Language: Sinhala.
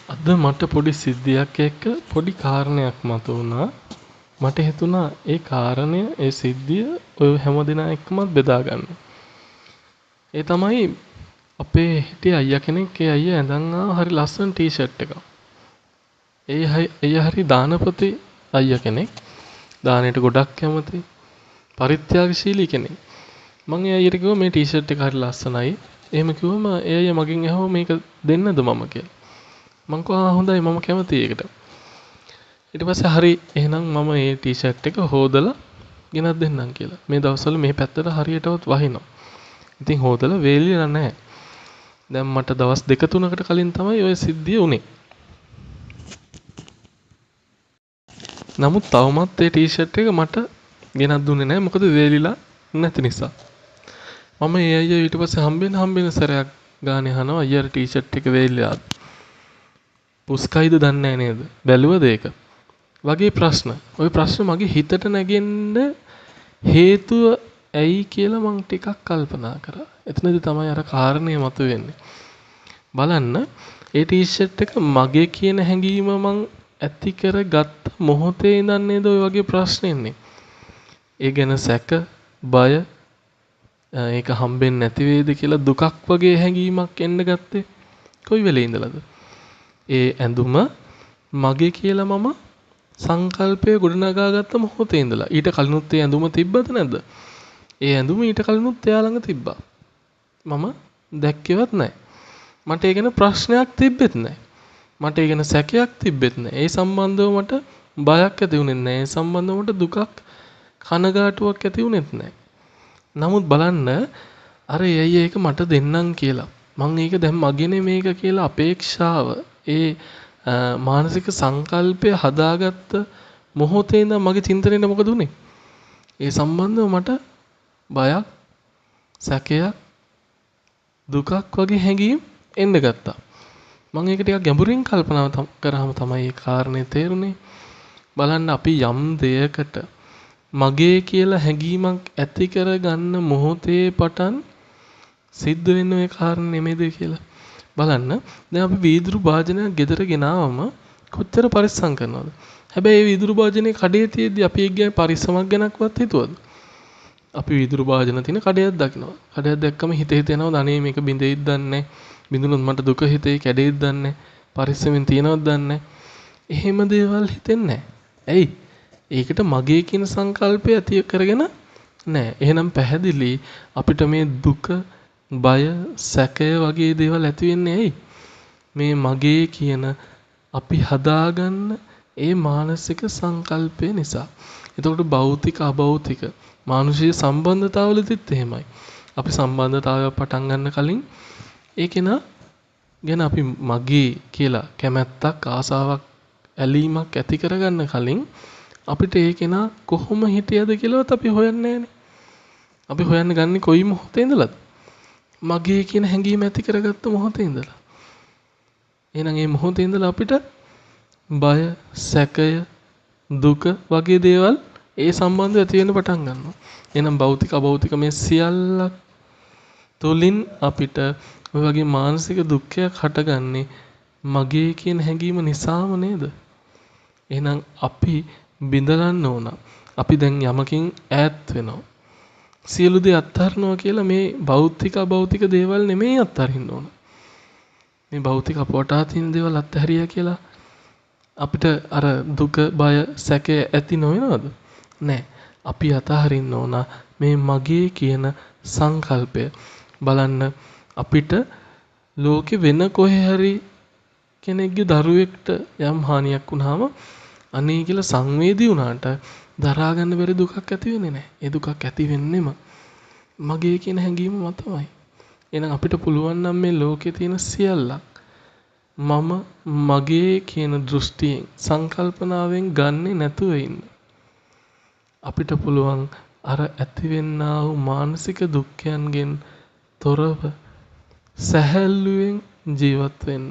අද මට පොඩි සිද්ධියක් එක්ක පොඩි කාරණයක් මතුවුණා. මට හිතුණා ඒ කාරණය ඒ සිද්ධිය ඔය හැමදෙනා එක්කමත් බෙදා ගන්න. ඒ තමයි අපේ හිටිය අයියා කෙනෙක්. ඒ අයියා ඇඳන් ආව හරි ලස්සන ටී-ෂර්ට් එකක්. අයියා හරි දානපති අයියා කෙනෙක්. දානෙට ගොඩක් කැමති. පරිත්‍යාගශීලී කෙනෙක්. මම ඒ අයියට කිව්වා මේ ටී-ෂර්ට් එක හරි ලස්සනයි. එහෙම කිව්වම ඒ අයියා මගෙන් ඇහුවා මේක දෙන්නද මම කියලා. මං කිව්වා හොඳයි මම කැමතියි ඒකට. ඊට පස්සේ හරි එහෙනම් මම මේ ටී-ෂර්ට් එක හොදලා ගෙනත් දෙන්නම් කියලා. මේ දවස්වල මේ පැත්තට හරියටවත් වහිනවා. ඉතින් හොදලා වේලිලා නැහැ. දැන් මට දවස් 2-3කට කලින් තමයි ওই සිද්ධිය උනේ. නමුත් තවමත් ඒ ටී-ෂර්ට් එක මට ගෙනත් දුන්නේ නැහැ. මොකද වේලිලා නැති නිසා. මම ඒ අයියා ඊට පස්සේ හම්බෙන සැරයක් ගානේ අහනවා අයියාට ටී-ෂර්ට් එක වේලිලාද? පුස්කයිද දන්නේ නේද? බැලුවද ඒක? වගේ ප්‍රශ්න. ওই ප්‍රශ්න මගේ හිතට නැගෙන්න හේතුව ඇයි කියලා මං ටිකක් කල්පනා කරා. එතනදී තමයි අර කාරණේ මතුවෙන්නේ. බලන්න ඒ ටී-ෂර්ට් එක මගේ කියන හැඟීම මං ඇති කරගත්ත මොහොතේ ඉඳන් නේද ওই වගේ ප්‍රශ්න එන්නේ. ඒ ගැන සැක, බය, ඒක හම්බෙන්නේ නැති වේද කියලා දුකක් වගේ හැඟීමක් එන්න ගත්තේ කොයි වෙලේ ඉඳලාද? ඒ ඇඳුම මගේ කියලා මම සංකල්පය ගොඩනගා ගත්ත මොහොතේ ඉඳලා. ඊට කලිනුත් ඒ ඇඳුම තිබ්බද නැද්ද? ඒ ඇඳුම ඊට කලිනුත් එයා ළඟ තිබ්බා. මම දැක්කේවත් නැහැ. මට ඒ ගැන ප්‍රශ්නයක් තිබෙත් නැහැ. මට ඒ ගැන සැකයක් තිබෙත් නැහැ. ඒ සම්බන්ධව මට බයක් ඇති වුණේ නැහැ. ඒ සම්බන්ධව මට දුකක් කනගාටුවක් ඇති වුණෙත් නැහැ. නමුත් බලන්න අර එයි ඒක මට දෙන්නම් කියලා. මං ඒක දැන් මගේනේ මේක කියලා අපේක්ෂාව ඒ මානසික සංකල්පය හදාගත්ත මොහොතේ ඉඳන් මගේ චින්තනයේ මොකද උනේ? ඒ සම්බන්ධව මට බයක්, සැකයක්, දුකක් වගේ හැඟීම් එන්න ගත්තා. මම ඒක ටිකක් ගැඹුරින් කල්පනා කරාම තමයි ඒ කාරණේ තේරුනේ. බලන්න අපි යම් දෙයකට මගේ කියලා හැඟීමක් ඇති කරගන්න මොහොතේ පටන් සිද්ධ වෙන ඒ කාරණේ නෙමෙයිද කියලා. බලන්න දැන් අපි වීදුරු භාජනයක් ගෙදර ගෙනාවම කොච්චර පරිස්සම් කරනවද? හැබැයි මේ වීදුරු භාජනේ කඩේ තියෙද්දි අපි ඒක ගැන පරිස්සමක් ගැනක්වත් හිතුවද? අපි වීදුරු භාජන තියෙන කඩයක් දකිනවා. කඩයක් දැක්කම හිතෙනවා අනේ මේක බිඳෙයිද දන්නේ. බිඳුනොත් මට දුක හිතෙයි කැඩෙයිද දන්නේ. පරිස්සමෙන් තියනවද දන්නේ. එහෙම දේවල් හිතෙන්නේ නැහැ. ඇයි? ඒකට මගේ කියන සංකල්පය ඇති කරගෙන නැහැ. එහෙනම් පැහැදිලි අපිට මේ දුක, බය, සැකය වගේ දේවල් ඇති වෙන්නේ ඇයි? මේ මගේ කියන අපි හදාගන්න ඒ මානසික සංකල්පය නිසා. එතකොට භෞතික, අභෞතික, මානුෂික සම්බන්ධතාවලදීත් එහෙමයි. අපි සම්බන්ධතාවය පටන් ගන්න කලින් ඒ කෙනා ගැන අපි මගේ කියලා කැමැත්තක්, ආසාවක්, ඇලීමක් ඇති කරගන්න කලින් අපිට ඒ කෙනා කොහොම හිටියද කියලාවත් අපි හොයන්නේ නැහනේ. අපි හොයන්න ගන්නේ කොයි මොහොතේ ඉඳලාද? මගේ කියන හැඟීම ඇති කරගත්ත මොහොතේ ඉඳලා. එහෙනම් මේ මොහොතේ ඉඳලා අපිට බය, සැකය, දුක වගේ දේවල් ඒ සම්බන්ධව ඇති වෙන්න පටන් ගන්නවා. එහෙනම් භෞතික, අභෞතික මේ සියල්ලක් තුලින් අපිට ඔය වගේ මානසික දුක්ඛයක් හටගන්නේ මගේ කියන හැඟීම නිසාම නේද? එහෙනම් අපි බිඳලන්න ඕන. අපි දැන් යමකින් ඈත් වෙනවා. සියලු දේ අත්හරිනවා කියලා මේ භෞතික අභෞතික දේවල් නෙමෙයි අත්හරින්න ඕන. මේ භෞතික අපවටා තියෙන දේවල් අත්හැරියා කියලා අපිට අර දුක, බය, සැකය ඇති නොවෙනවද? නැහැ. අපි අතහරින්න ඕන මේ මගේ කියන සංකල්පය. බලන්න අපිට ලෝකෙ වෙන කොහේ හරි කෙනෙක්ගේ දරුවෙක්ට යම් හානියක් වුණාම අනේ කියලා සංවේදී වුණාට දරා ගන්න බැරි දුකක් ඇති වෙන්නේ නැහැ. ඒ දුකක් ඇති වෙන්නෙම මගේ කියන හැඟීම මතමයි. එහෙනම් අපිට පුළුවන් නම් මේ ලෝකේ තියෙන සියල්ලක් මම මගේ කියන දෘෂ්ටියෙන් සංකල්පනාවෙන් ගන්නෙ නැතුව ඉන්න. අපිට පුළුවන් අර ඇතිවෙන්නා වූ මානසික දුක්ඛයන්ගෙන් තොරව සැහැල්ලුවෙන් ජීවත් වෙන්න.